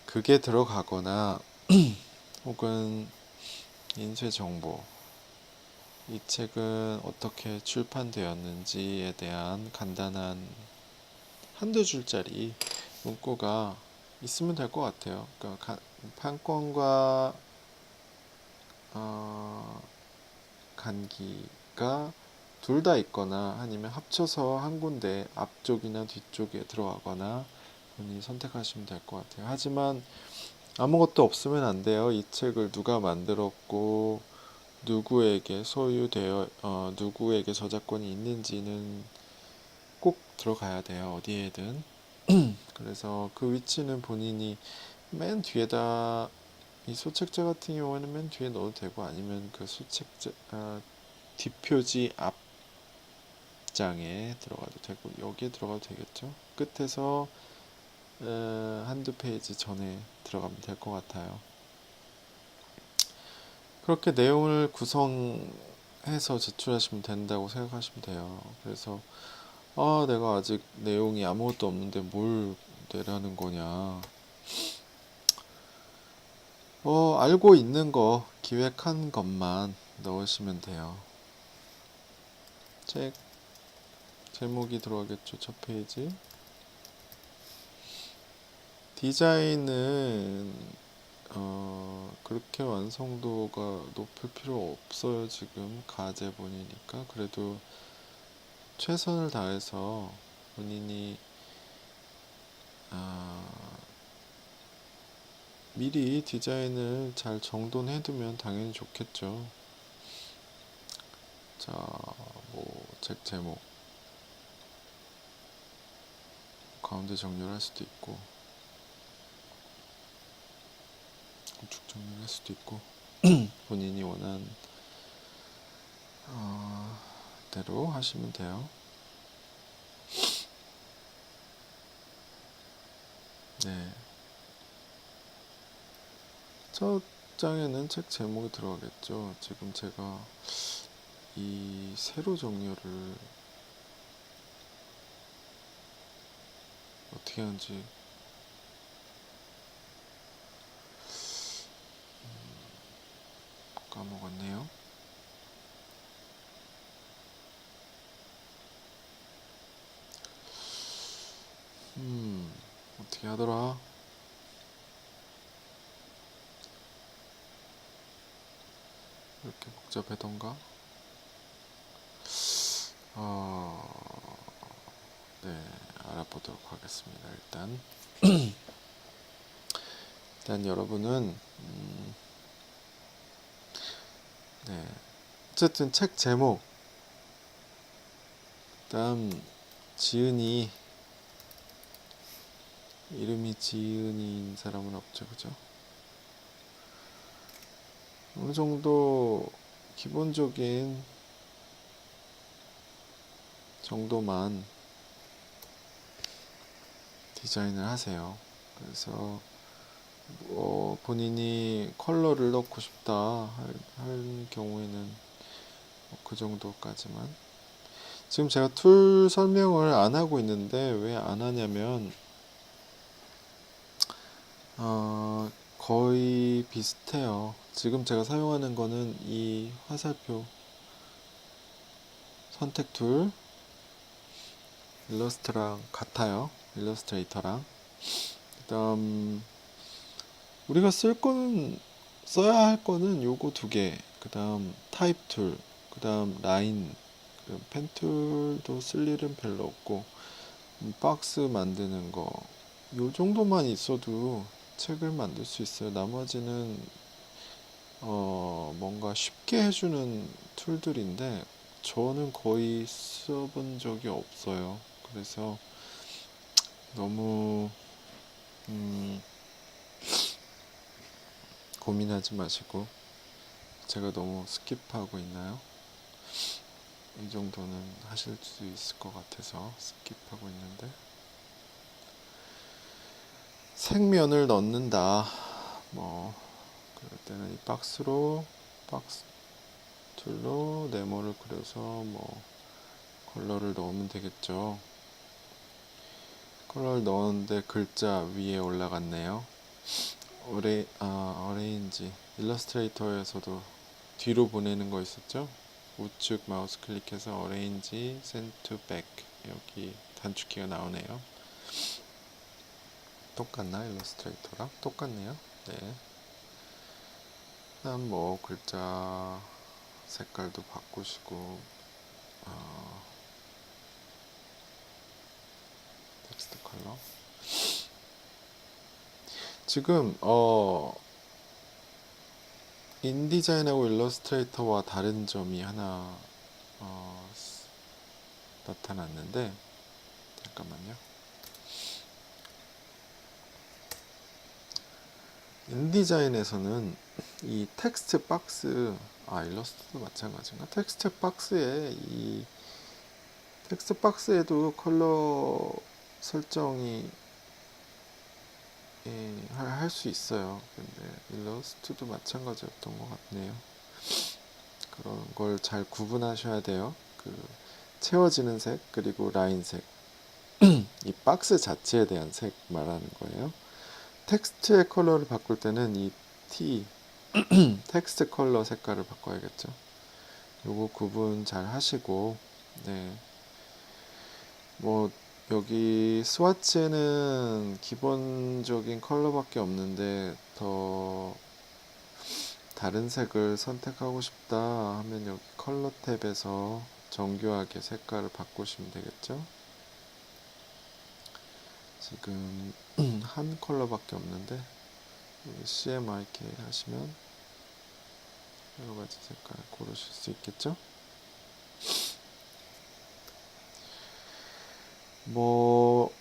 그게 들어가거나 혹은 인쇄 정보, 이 책은 어떻게 출판되었는지에 대한 간단한 한두 줄짜리 문구가 있으면 될 것 같아요. 그러니까 판권과 간기가 둘 다 있거나 아니면 합쳐서 한 군데 앞쪽이나 뒤쪽에 들어가거나 본인이 선택하시면 될 것 같아요. 하지만 아무것도 없으면 안 돼요. 이 책을 누가 만들었고 누구에게 소유되어 누구에게 저작권이 있는지는 꼭 들어가야 돼요. 어디에든. 그래서 그 위치는 본인이 맨 뒤에다, 이 소책자 같은 경우에는 맨 뒤에 넣어도 되고 아니면 그 소책자 뒷표지 앞장에 들어가도 되고 여기에 들어가도 되겠죠. 끝에서 한두 페이지 전에 들어가면 될 것 같아요. 그렇게 내용을 구성해서 제출하시면 된다고 생각하시면 돼요. 그래서 내가 아직 내용이 아무것도 없는데 뭘 내라는 거냐. 알고 있는 거, 기획한 것만 넣으시면 돼요. 책 제목이 들어가겠죠. 첫 페이지. 디자인은 그렇게 완성도가 높을 필요 없어요. 지금 가제본이니까. 그래도 최선을 다해서 본인이 미리 디자인을 잘 정돈해두면 당연히 좋겠죠. 자, 뭐 책 제목 가운데 정렬할 수도 있고 우측 정렬할 수도 있고 본인이 원하는 대로 하시면 돼요. 네. 첫 장에는 책 제목이 들어가겠죠. 지금 제가 이 세로 정렬을 어떻게 하는지 까먹었네요. 어떻게 하더라? 이렇게 복잡하던가? 네, 알아보도록 하겠습니다. 일단 여러분은 네, 어쨌든 책 제목, 그다음 지은이, 이름이 지은이인 사람은 없죠, 그죠? 어느 정도 기본적인 정도만 디자인을 하세요. 그래서 본인이 컬러를 넣고 싶다 할 경우에는 그 정도까지만. 지금 제가 툴 설명을 안 하고 있는데 왜 안 하냐면 거의 비슷해요. 지금 제가 사용하는 거는 이 화살표 선택 툴 일러스트랑 같아요. 일러스트레이터랑. 그다음 우리가 써야 할 거는 요거 두 개. 그다음 타입 툴, 그다음 라인, 펜 툴도 쓸 일은 별로 없고 박스 만드는 거, 요 정도만 있어도 책을 만들 수 있어요. 나머지는 뭔가 쉽게 해주는 툴들인데 저는 거의 써본 적이 없어요. 그래서 너무 고민하지 마시고. 제가 너무 스킵하고 있나요? 이 정도는 하실 수 있을 것 같아서 스킵하고 있는데, 색면을 넣는다. 뭐 그럴 때는 이 박스 툴로 네모를 그려서 뭐 컬러를 넣으면 되겠죠. 컬러를 넣었는데 글자 위에 올라갔네요. 어레인지. 일러스트레이터에서도 뒤로 보내는 거 있었죠? 우측 마우스 클릭해서 어레인지 send to back, 여기 단축키가 나오네요. 똑같나? 일러스트레이터랑 똑같네요. 네. 그다음 뭐 글자 색깔도 바꾸시고, 텍스트 컬러. 지금 인디자인하고 일러스트레이터와 다른 점이 하나 나타났는데, 잠깐만요. 인디자인에서는 이 텍스트 박스, 일러스트도 마찬가지인가? 텍스트 박스에도 컬러 설정이 할 수 있어요. 근데 일러스트도 마찬가지였던 것 같네요. 그런 걸 잘 구분하셔야 돼요. 그 채워지는 색 그리고 라인 색, 이 박스 자체에 대한 색 말하는 거예요. 텍스트의 컬러를 바꿀 때는 이 T 텍스트 컬러 색깔을 바꿔야겠죠. 요거 구분 잘 하시고, 네. 뭐 여기 스와치에는 기본적인 컬러밖에 없는데 더 다른 색을 선택하고 싶다 하면 여기 컬러 탭에서 정교하게 색깔을 바꾸시면 되겠죠. 지금 한 컬러밖에 없는데 여기 CMYK 하시면 여러가지 색깔 고르실 수 있겠죠. 뭐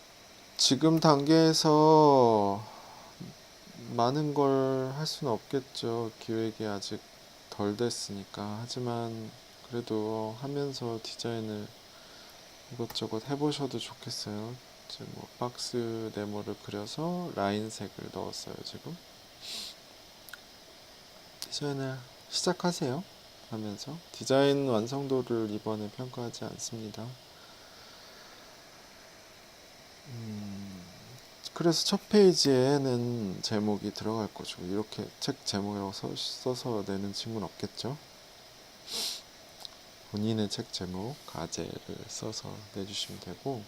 지금 단계에서 많은 걸 할 수는 없겠죠. 기획이 아직 덜 됐으니까. 하지만 그래도 하면서 디자인을 이것저것 해보셔도 좋겠어요. 지금 뭐 박스 네모를 그려서 라인색을 넣었어요. 지금 디자인을 시작하세요. 하면서 디자인 완성도를 이번에 평가하지 않습니다. 그래서 첫 페이지에는 제목이 들어갈 거죠. 이렇게 책 제목이라고 써서 내는 친구는 없겠죠. 본인의 책 제목, 가제를 써서 내주시면 되고,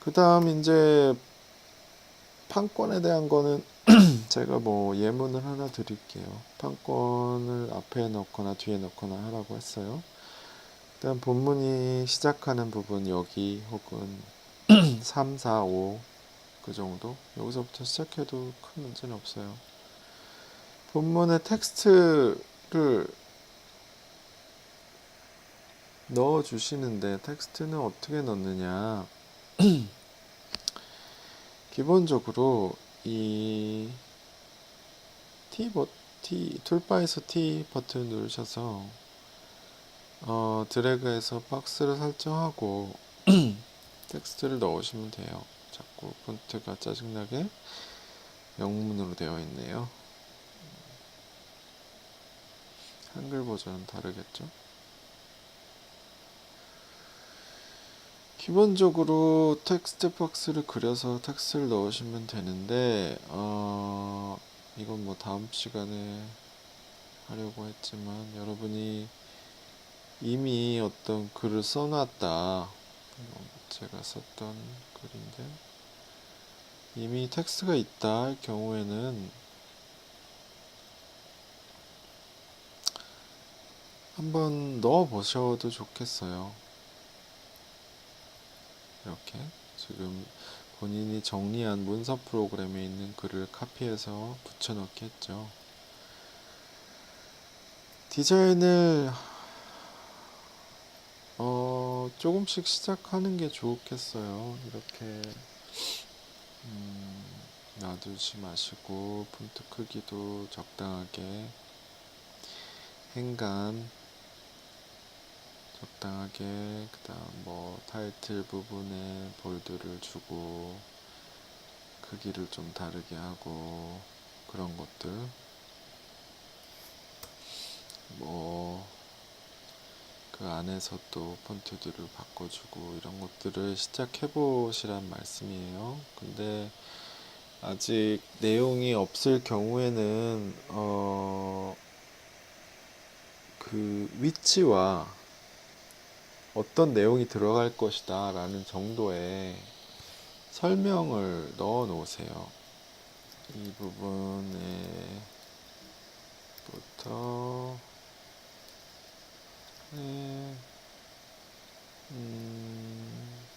그 다음 이제 판권에 대한 거는 제가 뭐 예문을 하나 드릴게요. 판권을 앞에 넣거나 뒤에 넣거나 하라고 했어요. 일단 본문이 시작하는 부분 여기 혹은 3, 4, 5 그 정도, 여기서부터 시작해도 큰 문제는 없어요. 본문에 텍스트를 넣어 주시는데 텍스트는 어떻게 넣느냐, 기본적으로 이 툴바에서 T 버튼 누르셔서 드래그해서 박스를 설정하고 텍스트를 넣으시면 돼요. 자꾸 폰트가 짜증나게 영문으로 되어 있네요. 한글 버전은 다르겠죠. 기본적으로 텍스트 박스를 그려서 텍스트를 넣으시면 되는데, 이건 뭐 다음 시간에 하려고 했지만 여러분이 이미 어떤 글을 써놨다, 제가 썼던 글인데 이미 텍스트가 있다 할 경우에는 한번 넣어 보셔도 좋겠어요. 이렇게 지금 본인이 정리한 문서 프로그램에 있는 글을 카피해서 붙여넣기 했죠. 디자인을 조금씩 시작하는 게 좋겠어요. 이렇게 놔두지 마시고 폰트 크기도 적당하게, 행간 적당하게, 그 다음 뭐 타이틀 부분에 볼드를 주고 크기를 좀 다르게 하고, 그런 것들 뭐 그 안에서 또 폰트들을 바꿔주고, 이런 것들을 시작해 보시란 말씀이에요. 근데 아직 내용이 없을 경우에는 그 위치와 어떤 내용이 들어갈 것이다 라는 정도의 설명을 넣어 놓으세요. 이 부분에부터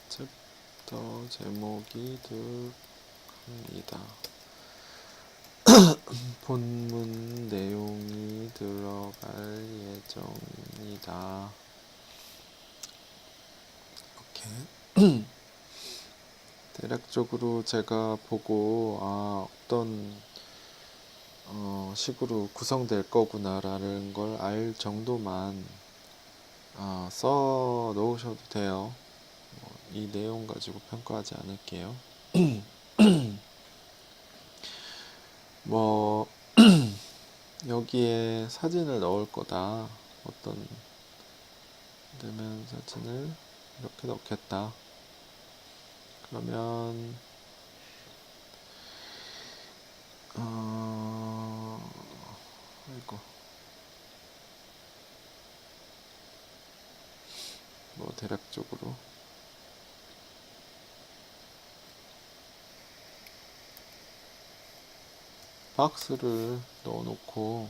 챕터 제목이 들어갑니다. 본문 내용이 들어갈 예정입니다. 이렇게 대략적으로 제가 보고 어떤 식으로 구성될 거구나라는 걸 알 정도만 써 놓으셔도 돼요. 이 내용 가지고 평가하지 않을게요. 뭐 여기에 사진을 넣을 거다, 어떤 대면 사진을 이렇게 넣겠다, 그러면 아이고, 뭐 대략적으로 박스를 넣어 놓고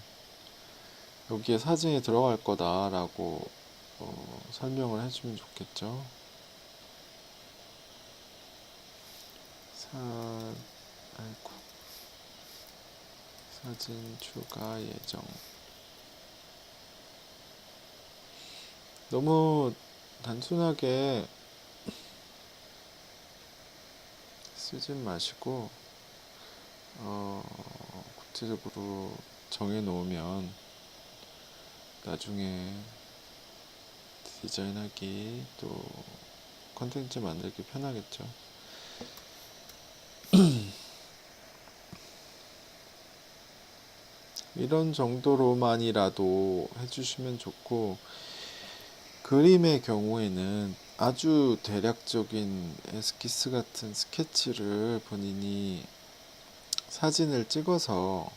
여기에 사진이 들어갈 거다 라고 설명을 해주면 좋겠죠. 아이고, 사진 추가 예정. 너무 단순하게 쓰진 마시고 구체적으로 정해 놓으면 나중에 디자인하기, 또 컨텐츠 만들기 편하겠죠. 이런 정도로만이라도 해주시면 좋고, 그림의 경우에는 아주 대략적인 에스키스 같은 스케치를 본인이 사진을 찍어서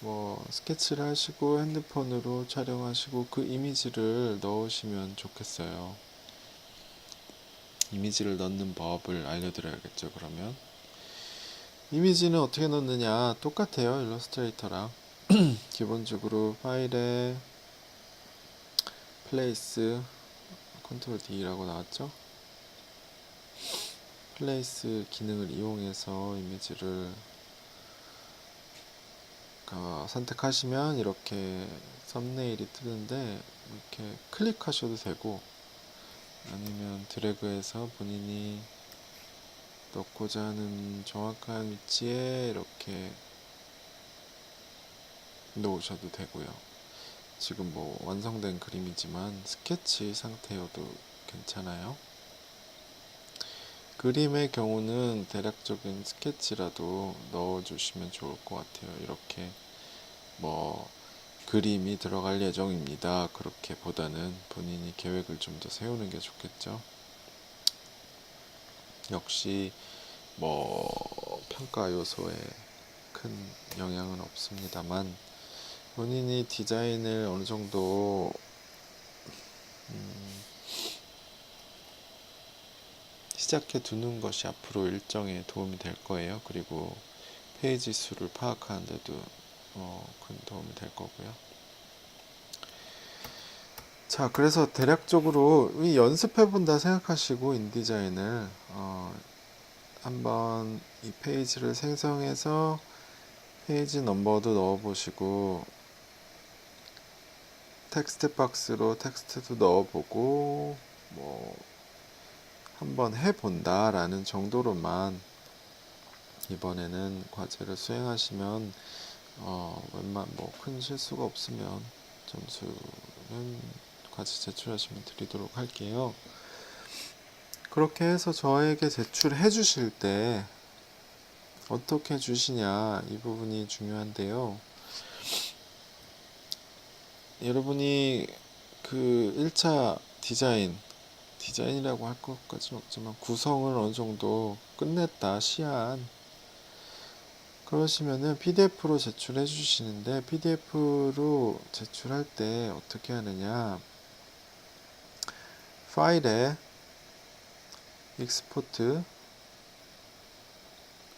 뭐 스케치를 하시고 핸드폰으로 촬영하시고 그 이미지를 넣으시면 좋겠어요. 이미지를 넣는 법을 알려드려야겠죠. 그러면 이미지는 어떻게 넣느냐, 똑같아요. 일러스트레이터랑 기본적으로 파일에 플레이스, 컨트롤 D라고 나왔죠. 플레이스 기능을 이용해서 이미지를 선택하시면 이렇게 썸네일이 뜨는데, 이렇게 클릭하셔도 되고 아니면 드래그해서 본인이 넣고자 하는 정확한 위치에 이렇게 놓으셔도 되고요. 지금 뭐 완성된 그림이지만 스케치 상태여도 괜찮아요. 그림의 경우는 대략적인 스케치라도 넣어주시면 좋을 것 같아요. 이렇게 뭐 그림이 들어갈 예정입니다, 그렇게 보다는 본인이 계획을 좀 더 세우는 게 좋겠죠. 역시 뭐 평가 요소에 큰 영향은 없습니다만, 본인이 디자인을 어느 정도 시작해 두는 것이 앞으로 일정에 도움이 될 거예요. 그리고 페이지 수를 파악하는 데도 큰 도움이 될 거고요. 자, 그래서 대략적으로 이 연습해 본다 생각하시고 인디자인을 한번 이 페이지를 생성해서 페이지 넘버도 넣어 보시고, 텍스트 박스로 텍스트도 넣어보고 뭐 한번 해본다라는 정도로만 이번에는 과제를 수행하시면 웬만 뭐 큰 실수가 없으면 점수는 과제 제출하시면 드리도록 할게요. 그렇게 해서 저에게 제출해 주실 때 어떻게 주시냐, 이 부분이 중요한데요. 여러분이 그 1차 디자인이라고 할 것까지는 없지만 구성을 어느 정도 끝냈다, 시안. 그러시면은 PDF로 제출해 주시는데, PDF로 제출할 때 어떻게 하느냐, 파일에 익스포트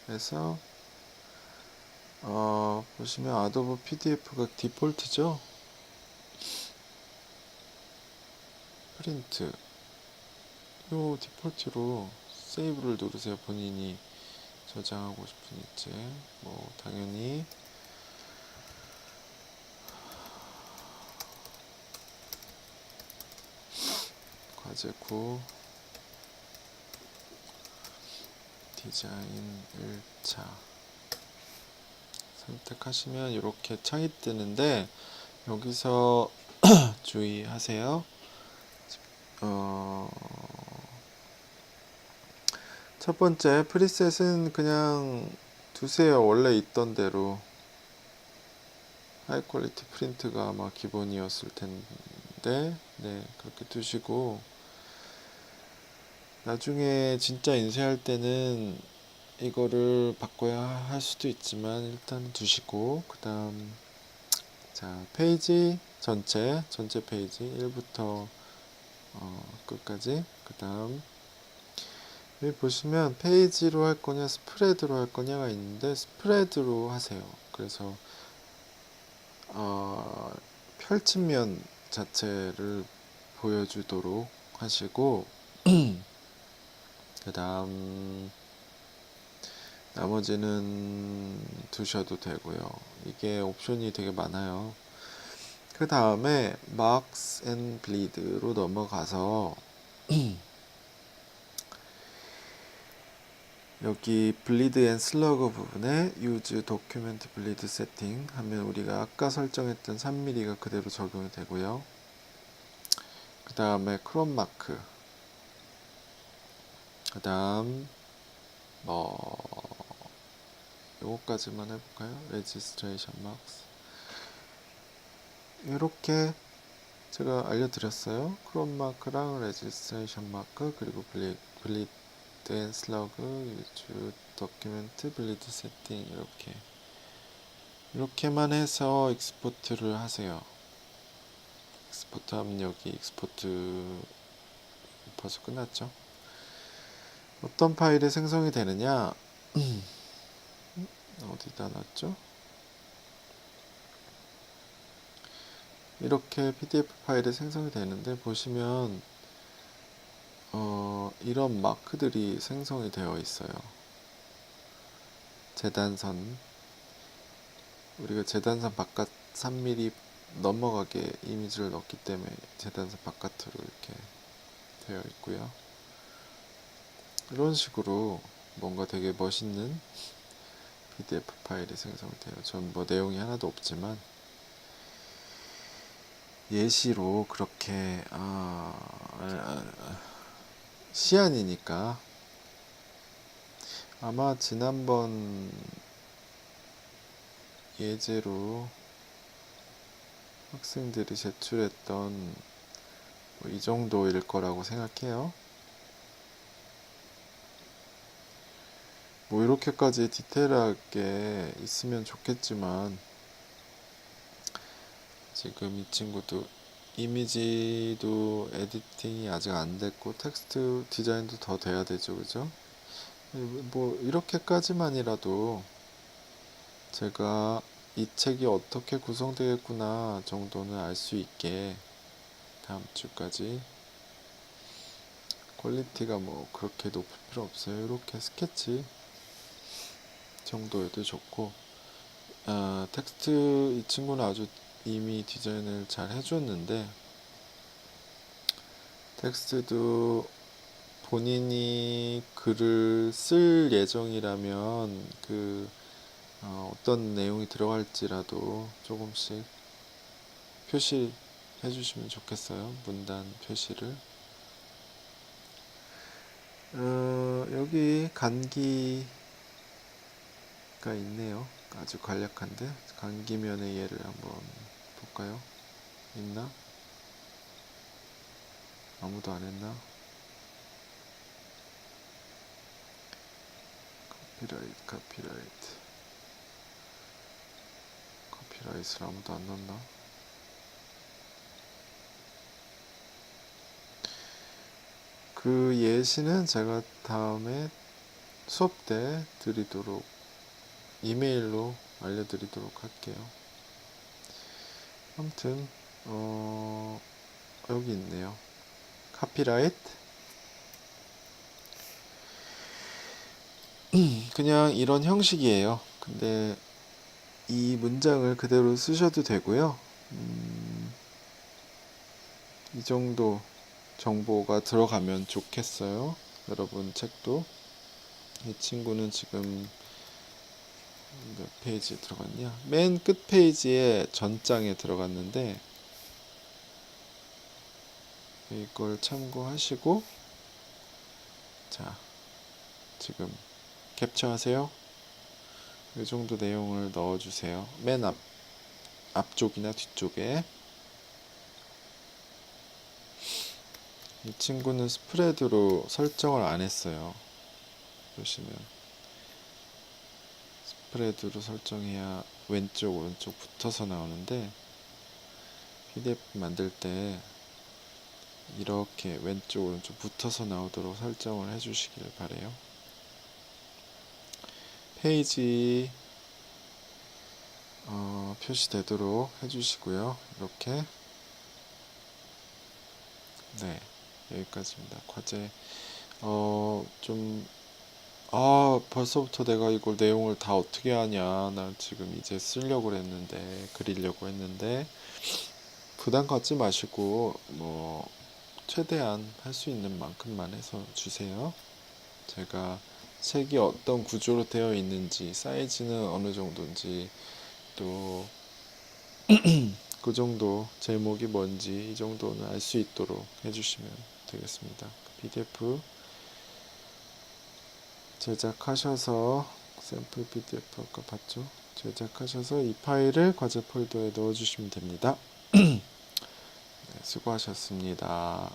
해서 보시면 아도be PDF가 디폴트죠. 프린트, 요 디폴트로 세이브를 누르세요. 본인이 저장하고 싶은 이제 뭐 당연히 과제 9 디자인 1차 선택하시면 이렇게 창이 뜨는데, 여기서 주의하세요. 첫 번째 프리셋은 그냥 두세요. 원래 있던 대로 하이 퀄리티 프린트가 아마 기본이었을 텐데, 네, 그렇게 두시고, 나중에 진짜 인쇄할 때는 이거를 바꿔야 할 수도 있지만 일단 두시고, 그 다음 자 페이지 전체 페이지 1부터 끝까지, 그 다음 여기 보시면 페이지로 할 거냐 스프레드로 할 거냐가 있는데, 스프레드로 하세요. 그래서 펼친면 자체를 보여주도록 하시고, 그 다음 나머지는 두셔도 되고요. 이게 옵션이 되게 많아요. 그 다음에 Marks and Bleed로 넘어가서 여기 Bleed and Slug 부분에 Use Document Bleed Setting 하면 우리가 아까 설정했던 3mm가 그대로 적용이 되고요. 그 다음에 크롬 마크, 그 다음 요거까지만 해볼까요? Registration Marks. 이렇게 제가 알려드렸어요. 크롬 마크랑 레지스트레이션 마크, 그리고 블리드 앤 슬러그, 유즈 도큐멘트, 블리드 세팅, 이렇게만 해서 익스포트를 하세요. 익스포트 하면 여기 익스포트 벌써 끝났죠. 어떤 파일이 생성이 되느냐, 어디다 놨죠? 이렇게 PDF 파일이 생성이 되는데, 보시면 이런 마크들이 생성이 되어 있어요. 재단선, 우리가 재단선 바깥 3mm 넘어가게 이미지를 넣기 때문에 재단선 바깥으로 이렇게 되어 있고요. 이런 식으로 뭔가 되게 멋있는 PDF 파일이 생성이 돼요. 전 뭐 내용이 하나도 없지만 예시로 그렇게 시안이니까 아마 지난번 예제로 학생들이 제출했던 이 정도일 거라고 생각해요. 뭐 이렇게까지 디테일하게 있으면 좋겠지만, 지금 이 친구도 이미지도 에디팅이 아직 안 됐고 텍스트 디자인도 더 돼야 되죠, 그죠? 뭐 이렇게까지만이라도 제가 이 책이 어떻게 구성되겠구나 정도는 알 수 있게, 다음 주까지 퀄리티가 뭐 그렇게 높을 필요 없어요. 이렇게 스케치 정도여도 좋고, 텍스트 이 친구는 아주 이미 디자인을 잘 해줬는데 텍스트도 본인이 글을 쓸 예정이라면 어떤 내용이 들어갈지라도 조금씩 표시해 주시면 좋겠어요. 문단 표시를. 여기 간기가 있네요. 아주 간략한데 간기면의 예를 한번 볼까요? 있나? 아무도 안 했나? 카피라이트를 아무도 안 넣었나? 그 예시는 제가 다음에 수업 때 드리도록 이메일로 알려드리도록 할게요. 아무튼 여기 있네요. 카피라이트. 그냥 이런 형식이에요. 근데 이 문장을 그대로 쓰셔도 되고요. 이 정도 정보가 들어가면 좋겠어요. 여러분 책도. 이 친구는 지금 몇 페이지에 들어갔냐? 맨 끝 페이지에 전장에 들어갔는데 이걸 참고하시고 자, 지금 캡처하세요. 이 정도 내용을 넣어주세요. 맨 앞쪽이나 뒤쪽에. 이 친구는 스프레드로 설정을 안 했어요. 보시면 스프레드로 설정해야 왼쪽 오른쪽 붙어서 나오는데 PDF 만들 때 이렇게 왼쪽 오른쪽 붙어서 나오도록 설정을 해주시길 바래요. 페이지 표시되도록 해주시고요. 이렇게. 네, 여기까지입니다. 과제 벌써부터 내가 이걸 내용을 다 어떻게 하냐. 난 지금 이제 쓰려고 했는데, 그리려고 했는데, 부담 갖지 마시고, 최대한 할 수 있는 만큼만 해서 주세요. 제가 책이 어떤 구조로 되어 있는지, 사이즈는 어느 정도인지, 또, 그 정도, 제목이 뭔지, 이 정도는 알 수 있도록 해주시면 되겠습니다. PDF 제작하셔서 샘플 PDF 아까 봤죠? 제작하셔서 이 파일을 과제 폴더에 넣어주시면 됩니다. 네, 수고하셨습니다.